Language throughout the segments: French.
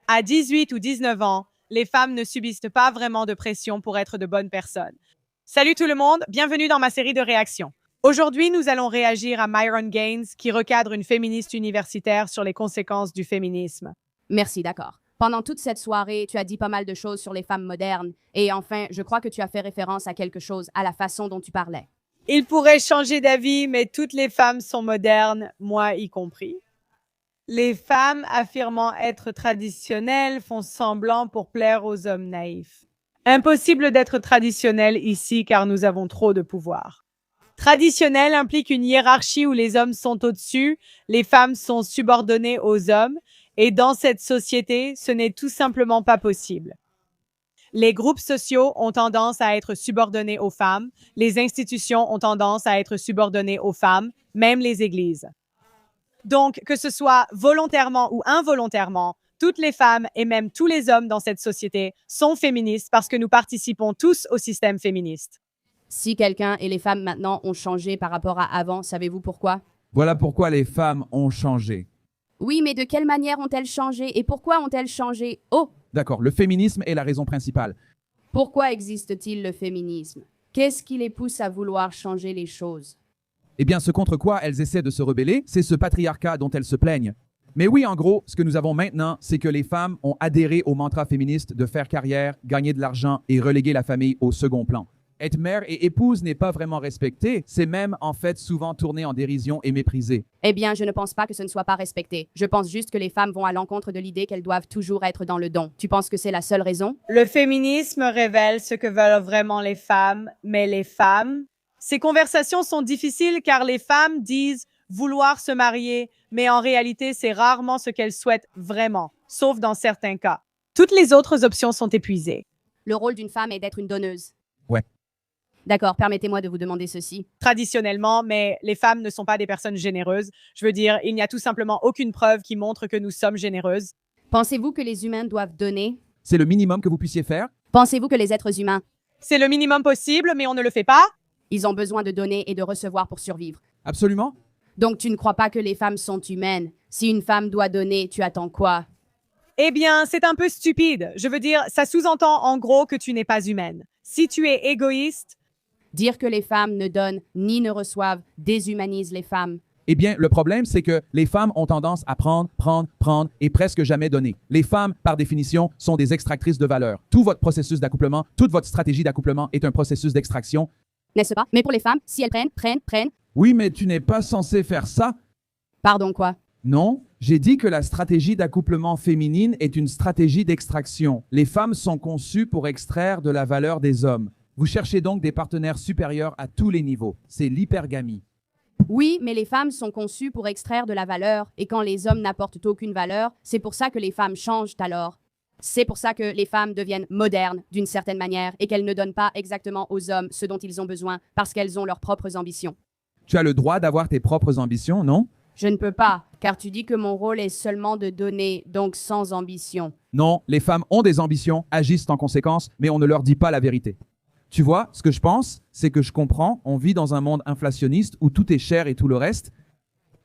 À 18 ou 19 ans, les femmes ne subissent pas vraiment de pression pour être de bonnes personnes. Salut tout le monde, bienvenue dans ma série de réactions. Aujourd'hui, nous allons réagir à Myron Gaines, qui recadre une féministe universitaire sur les conséquences du féminisme. Merci, d'accord. Pendant toute cette soirée, tu as dit pas mal de choses sur les femmes modernes. Et enfin, je crois que tu as fait référence à quelque chose, à la façon dont tu parlais. Il pourrait changer d'avis, mais toutes les femmes sont modernes, moi y compris. Les femmes affirmant être traditionnelles font semblant pour plaire aux hommes naïfs. Impossible d'être traditionnel ici car nous avons trop de pouvoir. Traditionnel implique une hiérarchie où les hommes sont au-dessus, les femmes sont subordonnées aux hommes, et dans cette société, ce n'est tout simplement pas possible. Les groupes sociaux ont tendance à être subordonnés aux femmes, les institutions ont tendance à être subordonnées aux femmes, même les églises. Donc, que ce soit volontairement ou involontairement, toutes les femmes et même tous les hommes dans cette société sont féministes parce que nous participons tous au système féministe. Si quelqu'un et les femmes maintenant ont changé par rapport à avant, savez-vous pourquoi? Voilà pourquoi les femmes ont changé. Oui, mais de quelle manière ont-elles changé et pourquoi ont-elles changé? Oh! D'accord, le féminisme est la raison principale. Pourquoi existe-t-il le féminisme? Qu'est-ce qui les pousse à vouloir changer les choses? Eh bien, ce contre quoi elles essaient de se rebeller, c'est ce patriarcat dont elles se plaignent. Mais oui, en gros, ce que nous avons maintenant, c'est que les femmes ont adhéré au mantra féministe de faire carrière, gagner de l'argent et reléguer la famille au second plan. Être mère et épouse n'est pas vraiment respecté, c'est même en fait souvent tourné en dérision et méprisé. Eh bien, je ne pense pas que ce ne soit pas respecté. Je pense juste que les femmes vont à l'encontre de l'idée qu'elles doivent toujours être dans le don. Tu penses que c'est la seule raison? Le féminisme révèle ce que veulent vraiment les femmes, mais les femmes... Ces conversations sont difficiles car les femmes disent vouloir se marier, mais en réalité, c'est rarement ce qu'elles souhaitent vraiment, sauf dans certains cas. Toutes les autres options sont épuisées. Le rôle d'une femme est d'être une donneuse. Ouais. D'accord, permettez-moi de vous demander ceci. Traditionnellement, mais les femmes ne sont pas des personnes généreuses. Je veux dire, il n'y a tout simplement aucune preuve qui montre que nous sommes généreuses. Pensez-vous que les humains doivent donner? C'est le minimum que vous puissiez faire? Pensez-vous que les êtres humains, C'est le minimum possible, mais on ne le fait pas. ils ont besoin de donner et de recevoir pour survivre? Absolument. Donc tu ne crois pas que les femmes sont humaines? Si une femme doit donner, tu attends quoi? Eh bien, c'est un peu stupide. Je veux dire, ça sous-entend en gros que tu n'es pas humaine. Si tu es égoïste, Dire que les femmes ne donnent ni ne reçoivent déshumanise les femmes. Eh bien, le problème, c'est que les femmes ont tendance à prendre et presque jamais donner. Les femmes, par définition, sont des extractrices de valeur. Tout votre processus d'accouplement, toute votre stratégie d'accouplement est un processus d'extraction. N'est-ce pas? Mais pour les femmes, si elles prennent, Oui, mais tu n'es pas censé faire ça. pardon quoi? Non, j'ai dit que la stratégie d'accouplement féminine est une stratégie d'extraction. Les femmes sont conçues pour extraire de la valeur des hommes. Vous cherchez donc des partenaires supérieurs à tous les niveaux. C'est l'hypergamie. Oui, mais les femmes sont conçues pour extraire de la valeur, et quand les hommes n'apportent aucune valeur, c'est pour ça que les femmes changent alors. C'est pour ça que les femmes deviennent modernes d'une certaine manière et qu'elles ne donnent pas exactement aux hommes ce dont ils ont besoin parce qu'elles ont leurs propres ambitions. Tu as le droit d'avoir tes propres ambitions, non? Je ne peux pas, car tu dis que mon rôle est seulement de donner, donc sans ambition. Non, les femmes ont des ambitions, agissent en conséquence, mais on ne leur dit pas la vérité. Tu vois, ce que je pense, c'est que je comprends, on vit dans un monde inflationniste où tout est cher et tout le reste.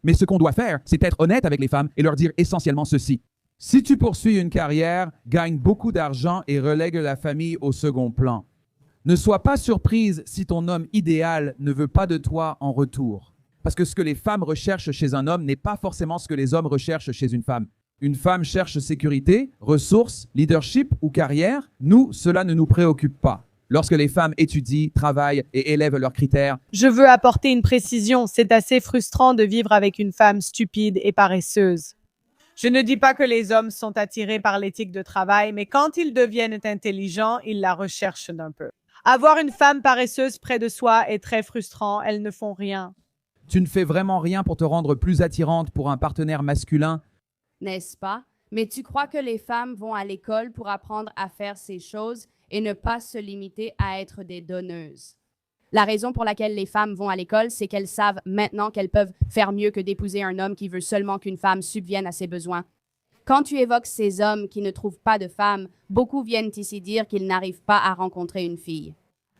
Mais ce qu'on doit faire, c'est être honnête avec les femmes et leur dire essentiellement ceci. Si tu poursuis une carrière, gagne beaucoup d'argent et relègue la famille au second plan, ne sois pas surprise si ton homme idéal ne veut pas de toi en retour. Parce que ce que les femmes recherchent chez un homme n'est pas forcément ce que les hommes recherchent chez une femme. Une femme cherche sécurité, ressources, leadership ou carrière. Nous, cela ne nous préoccupe pas. Lorsque les femmes étudient, travaillent et élèvent leurs critères, je veux apporter une précision. C'est assez frustrant de vivre avec une femme stupide et paresseuse. Je ne dis pas que les hommes sont attirés par l'éthique de travail, mais quand ils deviennent intelligents, ils la recherchent d'un peu. Avoir une femme paresseuse près de soi est très frustrant. Elles ne font rien. tu ne fais vraiment rien pour te rendre plus attirante pour un partenaire masculin. N'est-ce pas? Mais tu crois que les femmes vont à l'école pour apprendre à faire ces choses et ne pas se limiter à être des donneuses? La raison pour laquelle les femmes vont à l'école, c'est qu'elles savent maintenant qu'elles peuvent faire mieux que d'épouser un homme qui veut seulement qu'une femme subvienne à ses besoins. Quand tu évoques ces hommes qui ne trouvent pas de femmes, beaucoup viennent ici dire qu'ils n'arrivent pas à rencontrer une fille.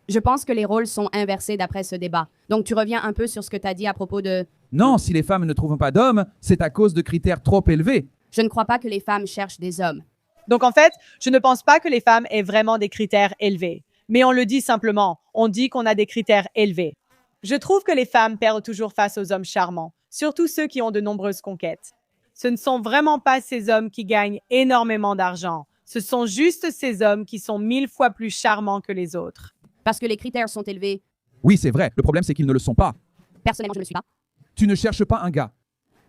Je pense que les rôles sont inversés d'après ce débat. Donc tu reviens un peu sur ce que tu as dit à propos de... Non, si les femmes ne trouvent pas d'hommes, c'est à cause de critères trop élevés. Je ne crois pas que les femmes cherchent des hommes. Donc en fait, je ne pense pas que les femmes aient vraiment des critères élevés. Mais on le dit simplement, on dit qu'on a des critères élevés. Je trouve que les femmes perdent toujours face aux hommes charmants, surtout ceux qui ont de nombreuses conquêtes. Ce ne sont vraiment pas ces hommes qui gagnent énormément d'argent. Ce sont juste ces hommes qui sont 1000 fois plus charmants que les autres. Parce que les critères sont élevés. Oui, c'est vrai. Le problème, c'est qu'ils ne le sont pas. Personnellement, je ne le suis pas. Tu ne cherches pas un gars.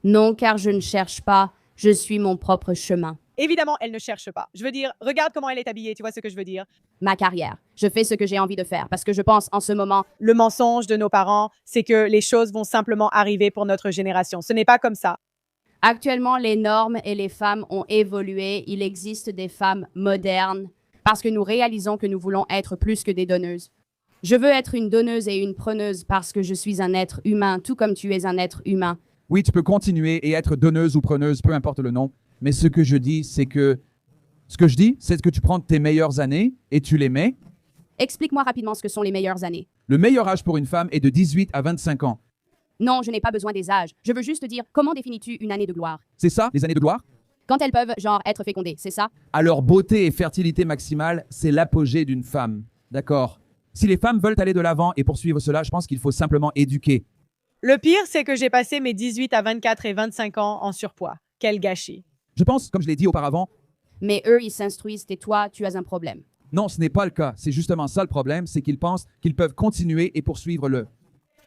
Non, car je ne cherche pas. Je suis mon propre chemin. Évidemment, elle ne cherche pas. Je veux dire, regarde comment elle est habillée, tu vois ce que je veux dire? Ma carrière. Je fais ce que j'ai envie de faire parce que je pense en ce moment, Le mensonge de nos parents, c'est que les choses vont simplement arriver pour notre génération. Ce n'est pas comme ça. actuellement, les normes et les femmes ont évolué. Il existe des femmes modernes parce que nous réalisons que nous voulons être plus que des donneuses. Je veux être une donneuse et une preneuse parce que je suis un être humain, tout comme tu es un être humain. Oui, tu peux continuer et être donneuse ou preneuse, peu importe le nom. Mais ce que je dis, c'est que tu prends tes meilleures années et tu les mets. Explique-moi rapidement ce que sont les meilleures années. Le meilleur âge pour une femme est de 18 à 25 ans. Non, je n'ai pas besoin des âges. Je veux juste dire, comment définis-tu une année de gloire? C'est ça, les années de gloire? Quand elles peuvent, genre, être fécondées, c'est ça? Alors, beauté et fertilité maximale, c'est l'apogée d'une femme. D'accord? Si les femmes veulent aller de l'avant et poursuivre cela, je pense qu'il faut simplement éduquer. Le pire, c'est que j'ai passé mes 18 à 24 et 25 ans en surpoids. Quel gâchis. Je pense, comme je l'ai dit auparavant, Mais eux, ils s'instruisent et toi, tu as un problème. non, ce n'est pas le cas. C'est justement ça le problème, c'est qu'ils pensent qu'ils peuvent continuer et poursuivre le.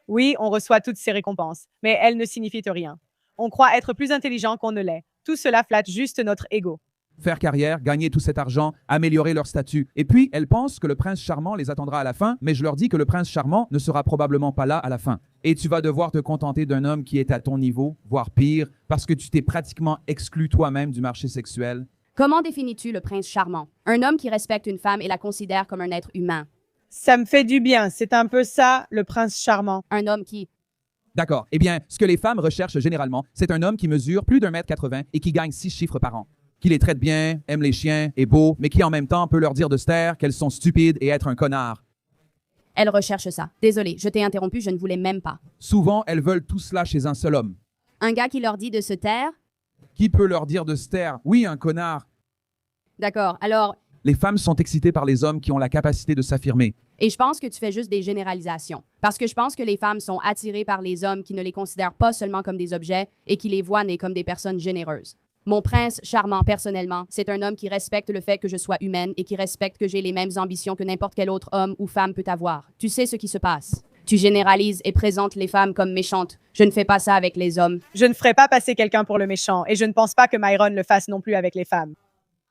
Oui, on reçoit toutes ces récompenses, mais elles ne signifient rien. On croit être plus intelligent qu'on ne l'est. Tout cela flatte juste notre ego. Faire carrière, gagner tout cet argent, améliorer leur statut. Et puis, elles pensent que le prince charmant les attendra à la fin, mais je leur dis que le prince charmant ne sera probablement pas là à la fin. Et tu vas devoir te contenter d'un homme qui est à ton niveau, voire pire, parce que tu t'es pratiquement exclu toi-même du marché sexuel. Comment définis-tu le prince charmant? Un homme qui respecte une femme et la considère comme un être humain. Ça me fait du bien, c'est un peu ça, le prince charmant. Un homme qui... D'accord. Eh bien, ce que les femmes recherchent généralement, c'est un homme qui mesure plus d'1,80 m et qui gagne 6 chiffres par an. Qui les traite bien, aime les chiens, est beau, mais qui en même temps peut leur dire de se taire, qu'elles sont stupides et être un connard. Elle recherche ça. Désolé, je t'ai interrompu, je ne voulais même pas. Souvent, elles veulent tout cela chez un seul homme. Un gars qui leur dit de se taire? Qui peut leur dire de se taire? Oui, un connard. D'accord, alors... Les femmes sont excitées par les hommes qui ont la capacité de s'affirmer. Et je pense que tu fais juste des généralisations. Parce que je pense que les femmes sont attirées par les hommes qui ne les considèrent pas seulement comme des objets et qui les voient nés comme des personnes généreuses. Mon prince charmant, personnellement, c'est un homme qui respecte le fait que je sois humaine et qui respecte que j'ai les mêmes ambitions que n'importe quel autre homme ou femme peut avoir. Tu sais ce qui se passe. Tu généralises et présentes les femmes comme méchantes. Je ne fais pas ça avec les hommes. Je ne ferai pas passer quelqu'un pour le méchant, et je ne pense pas que Myron le fasse non plus avec les femmes.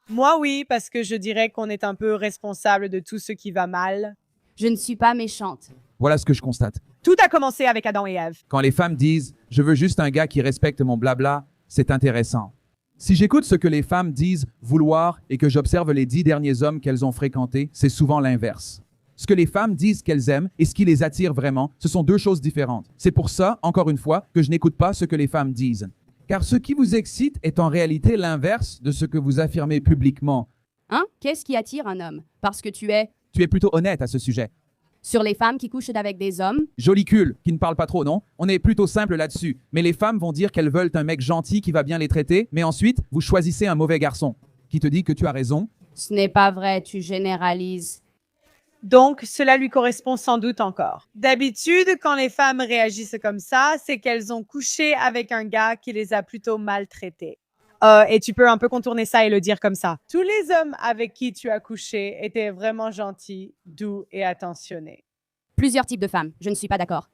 Moi, oui, parce que je dirais qu'on est un peu responsable de tout ce qui va mal. Je ne suis pas méchante. Voilà ce que je constate. Tout a commencé avec Adam et Ève. Quand les femmes disent « je veux juste un gars qui respecte mon blabla », c'est intéressant. Si j'écoute ce que les femmes disent vouloir et que j'observe les 10 derniers hommes qu'elles ont fréquentés, c'est souvent l'inverse. Ce que les femmes disent qu'elles aiment et ce qui les attire vraiment, ce sont deux choses différentes. C'est pour ça, encore une fois, que je n'écoute pas ce que les femmes disent. Car ce qui vous excite est en réalité l'inverse de ce que vous affirmez publiquement. Hein? Qu'est-ce qui attire un homme? Parce que tu es... Tu es plutôt honnête à ce sujet. Sur les femmes qui couchent avec des hommes? Joli cul, qui ne parle pas trop, non? On est plutôt simple là-dessus. Mais les femmes vont dire qu'elles veulent un mec gentil qui va bien les traiter, mais ensuite, vous choisissez un mauvais garçon, qui te dit que tu as raison. Ce n'est pas vrai, tu généralises. Donc, cela lui correspond sans doute encore. D'habitude, quand les femmes réagissent comme ça, c'est qu'elles ont couché avec un gars qui les a plutôt maltraitées. Et tu peux un peu contourner ça et le dire comme ça. Tous les hommes avec qui tu as couché étaient vraiment gentils, doux et attentionnés. Plusieurs types de femmes, je ne suis pas d'accord.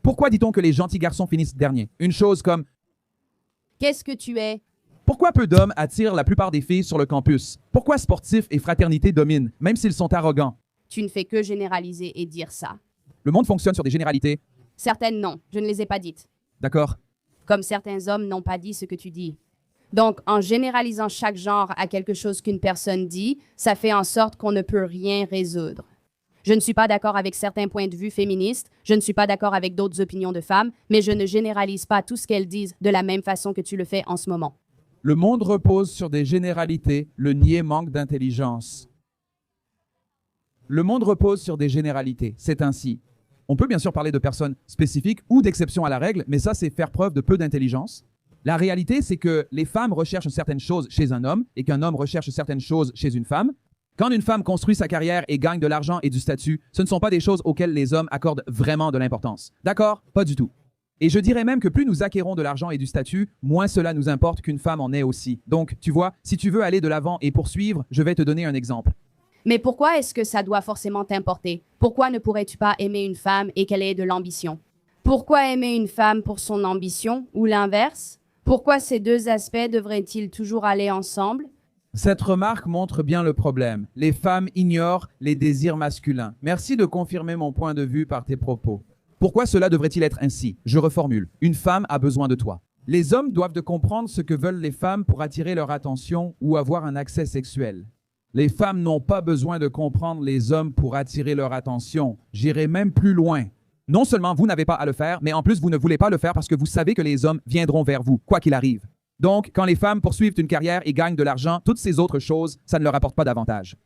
Pourquoi dit-on que les gentils garçons finissent derniers? Une chose comme Qu'est-ce que tu es? pourquoi peu d'hommes attirent la plupart des filles sur le campus? Pourquoi sportifs et fraternité dominent, même s'ils sont arrogants? Tu ne fais que généraliser et dire ça. Le monde fonctionne sur des généralités. Certaines non, je ne les ai pas dites. D'accord? Comme certains hommes n'ont pas dit ce que tu dis. Donc, en généralisant chaque genre à quelque chose qu'une personne dit, ça fait en sorte qu'on ne peut rien résoudre. Je ne suis pas d'accord avec certains points de vue féministes, je ne suis pas d'accord avec d'autres opinions de femmes, mais je ne généralise pas tout ce qu'elles disent de la même façon que tu le fais en ce moment. Le monde repose sur des généralités, le niais manque d'intelligence. Le monde repose sur des généralités, c'est ainsi. On peut bien sûr parler de personnes spécifiques ou d'exceptions à la règle, mais ça, c'est faire preuve de peu d'intelligence. La réalité, c'est que les femmes recherchent certaines choses chez un homme et qu'un homme recherche certaines choses chez une femme. Quand une femme construit sa carrière et gagne de l'argent et du statut, ce ne sont pas des choses auxquelles les hommes accordent vraiment de l'importance. D'accord? Pas du tout. Et je dirais même que plus nous acquérons de l'argent et du statut, moins cela nous importe qu'une femme en ait aussi. Donc, tu vois, si tu veux aller de l'avant et poursuivre, je vais te donner un exemple. Mais pourquoi est-ce que ça doit forcément t'importer? Pourquoi ne pourrais-tu pas aimer une femme et qu'elle ait de l'ambition? Pourquoi aimer une femme pour son ambition ou l'inverse? Pourquoi ces deux aspects devraient-ils toujours aller ensemble? Cette remarque montre bien le problème. Les femmes ignorent les désirs masculins. Merci de confirmer mon point de vue par tes propos. Pourquoi cela devrait-il être ainsi? Je reformule. Une femme a besoin de toi. Les hommes doivent de comprendre ce que veulent les femmes pour attirer leur attention ou avoir un accès sexuel. Les femmes n'ont pas besoin de comprendre les hommes pour attirer leur attention. J'irai même plus loin. Non seulement vous n'avez pas à le faire, mais en plus vous ne voulez pas le faire parce que vous savez que les hommes viendront vers vous, quoi qu'il arrive. Donc, quand les femmes poursuivent une carrière et gagnent de l'argent, toutes ces autres choses, ça ne leur apporte pas d'avantage.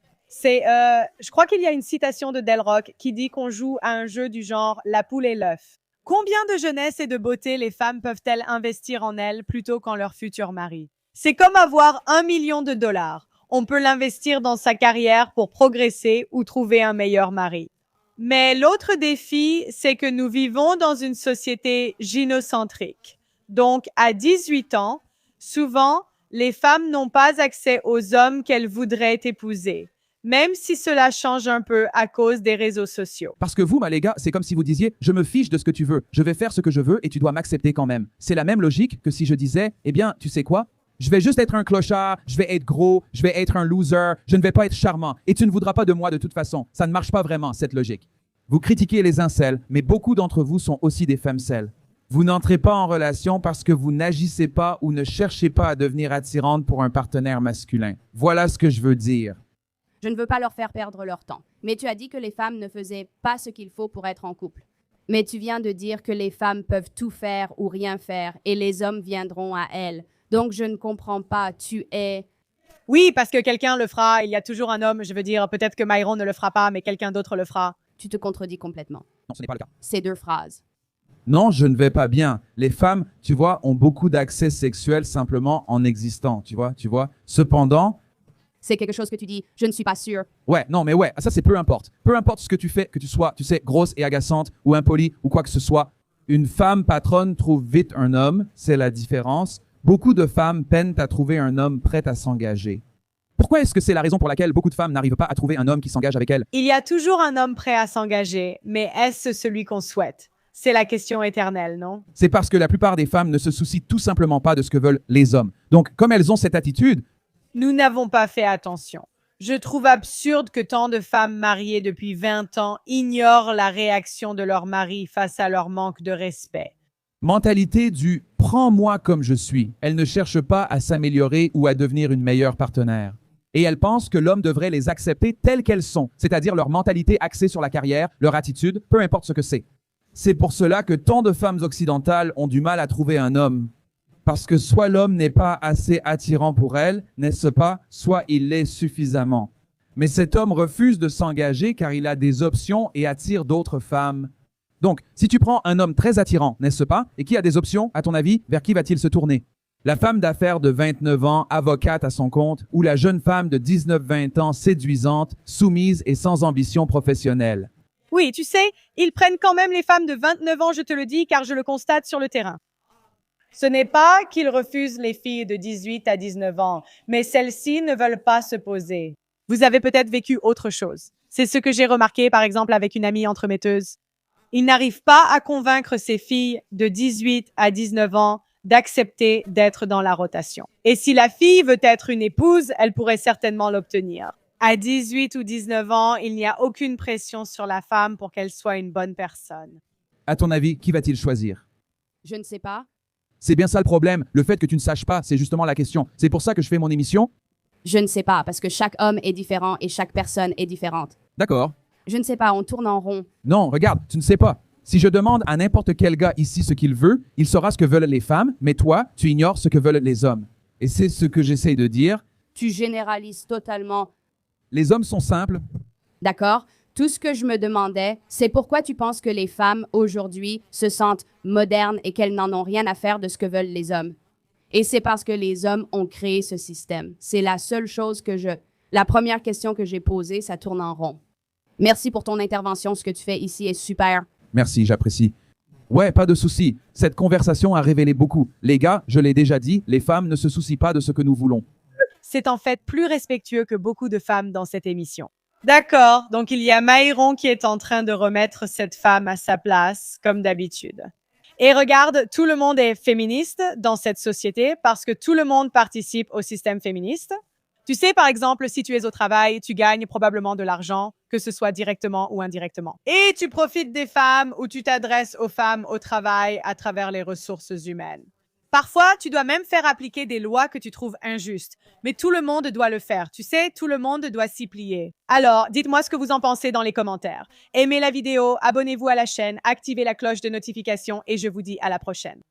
Je crois qu'il y a une citation de Del Rock qui dit qu'on joue à un jeu du genre la poule et l'œuf. Combien de jeunesse et de beauté les femmes peuvent-elles investir en elles plutôt qu'en leur futur mari? C'est comme avoir 1 million de dollars. On peut l'investir dans sa carrière pour progresser ou trouver un meilleur mari. Mais l'autre défi, c'est que nous vivons dans une société gynocentrique. Donc, à 18 ans, souvent, les femmes n'ont pas accès aux hommes qu'elles voudraient épouser, même si cela change un peu à cause des réseaux sociaux. Parce que vous, les gars, c'est comme si vous disiez « je me fiche de ce que tu veux, je vais faire ce que je veux et tu dois m'accepter quand même ». C'est la même logique que si je disais « eh bien, tu sais quoi ? Je vais juste être un clochard, je vais être gros, je vais être un loser, je ne vais pas être charmant et tu ne voudras pas de moi de toute façon. » Ça ne marche pas vraiment, cette logique. Vous critiquez les incels, mais beaucoup d'entre vous sont aussi des femmes-celles. Vous n'entrez pas en relation parce que vous n'agissez pas ou ne cherchez pas à devenir attirante pour un partenaire masculin. Voilà ce que je veux dire. Je ne veux pas leur faire perdre leur temps. Mais tu as dit que les femmes ne faisaient pas ce qu'il faut pour être en couple. Mais tu viens de dire que les femmes peuvent tout faire ou rien faire et les hommes viendront à elles. Donc je ne comprends pas, tu es... Oui, parce que quelqu'un le fera, il y a toujours un homme, je veux dire, peut-être que Myron ne le fera pas, mais quelqu'un d'autre le fera. Tu te contredis complètement. Non, ce n'est pas le cas. Ces deux phrases. Non, je ne vais pas bien. Les femmes, tu vois, ont beaucoup d'accès sexuel simplement en existant, tu vois. Cependant... C'est quelque chose que tu dis, je ne suis pas sûre. Ouais, non, mais ouais, ça c'est peu importe. Peu importe ce que tu fais, que tu sois, tu sais, grosse et agaçante ou impolie ou quoi que ce soit. Une femme patronne trouve vite un homme, c'est la différence. Beaucoup de femmes peinent à trouver un homme prêt à s'engager. Pourquoi est-ce que c'est la raison pour laquelle beaucoup de femmes n'arrivent pas à trouver un homme qui s'engage avec elles? Il y a toujours un homme prêt à s'engager, mais est-ce celui qu'on souhaite? C'est la question éternelle, non? C'est parce que la plupart des femmes ne se soucient tout simplement pas de ce que veulent les hommes. Donc, comme elles ont cette attitude... Nous n'avons pas fait attention. Je trouve absurde que tant de femmes mariées depuis 20 ans ignorent la réaction de leur mari face à leur manque de respect. Mentalité du « prends-moi comme je suis ». Elles ne cherchent pas à s'améliorer ou à devenir une meilleure partenaire. Et elles pensent que l'homme devrait les accepter telles qu'elles sont, c'est-à-dire leur mentalité axée sur la carrière, leur attitude, peu importe ce que c'est. C'est pour cela que tant de femmes occidentales ont du mal à trouver un homme. Parce que soit l'homme n'est pas assez attirant pour elles, n'est-ce pas, soit il l'est suffisamment. Mais cet homme refuse de s'engager car il a des options et attire d'autres femmes. Donc, si tu prends un homme très attirant, n'est-ce pas, et qui a des options, à ton avis, vers qui va-t-il se tourner? La femme d'affaires de 29 ans, avocate à son compte, ou la jeune femme de 19-20 ans, séduisante, soumise et sans ambition professionnelle? Oui, tu sais, ils prennent quand même les femmes de 29 ans, je te le dis, car je le constate sur le terrain. Ce n'est pas qu'ils refusent les filles de 18 à 19 ans, mais celles-ci ne veulent pas se poser. Vous avez peut-être vécu autre chose. C'est ce que j'ai remarqué, par exemple, avec une amie entremetteuse. Ils n'arrivent pas à convaincre ces filles de 18 à 19 ans d'accepter d'être dans la rotation. Et si la fille veut être une épouse, elle pourrait certainement l'obtenir. À 18 ou 19 ans, il n'y a aucune pression sur la femme pour qu'elle soit une bonne personne. À ton avis, qui va-t-il choisir? Je ne sais pas. C'est bien ça le problème. Le fait que tu ne saches pas, c'est justement la question. C'est pour ça que je fais mon émission. Je ne sais pas, parce que chaque homme est différent et chaque personne est différente. D'accord. Je ne sais pas, on tourne en rond. Non, regarde, tu ne sais pas. Si je demande à n'importe quel gars ici ce qu'il veut, il saura ce que veulent les femmes, mais toi, tu ignores ce que veulent les hommes. Et c'est ce que j'essaye de dire. Tu généralises totalement. Les hommes sont simples. D'accord? Tout ce que je me demandais, c'est pourquoi tu penses que les femmes, aujourd'hui, se sentent modernes et qu'elles n'en ont rien à faire de ce que veulent les hommes. Et c'est parce que les hommes ont créé ce système. C'est la seule chose la première question que j'ai posée, ça tourne en rond. Merci pour ton intervention. Ce que tu fais ici est super. Merci, j'apprécie. Ouais, pas de souci. Cette conversation a révélé beaucoup. Les gars, je l'ai déjà dit, les femmes ne se soucient pas de ce que nous voulons. C'est en fait plus respectueux que beaucoup de femmes dans cette émission. D'accord, donc il y a Maïron qui est en train de remettre cette femme à sa place, comme d'habitude. Et regarde, tout le monde est féministe dans cette société parce que tout le monde participe au système féministe. Tu sais, par exemple, si tu es au travail, tu gagnes probablement de l'argent, que ce soit directement ou indirectement. Et tu profites des femmes ou tu t'adresses aux femmes au travail à travers les ressources humaines. Parfois, tu dois même faire appliquer des lois que tu trouves injustes. Mais tout le monde doit le faire. Tu sais, tout le monde doit s'y plier. Alors, dites-moi ce que vous en pensez dans les commentaires. Aimez la vidéo, abonnez-vous à la chaîne, activez la cloche de notification et je vous dis à la prochaine.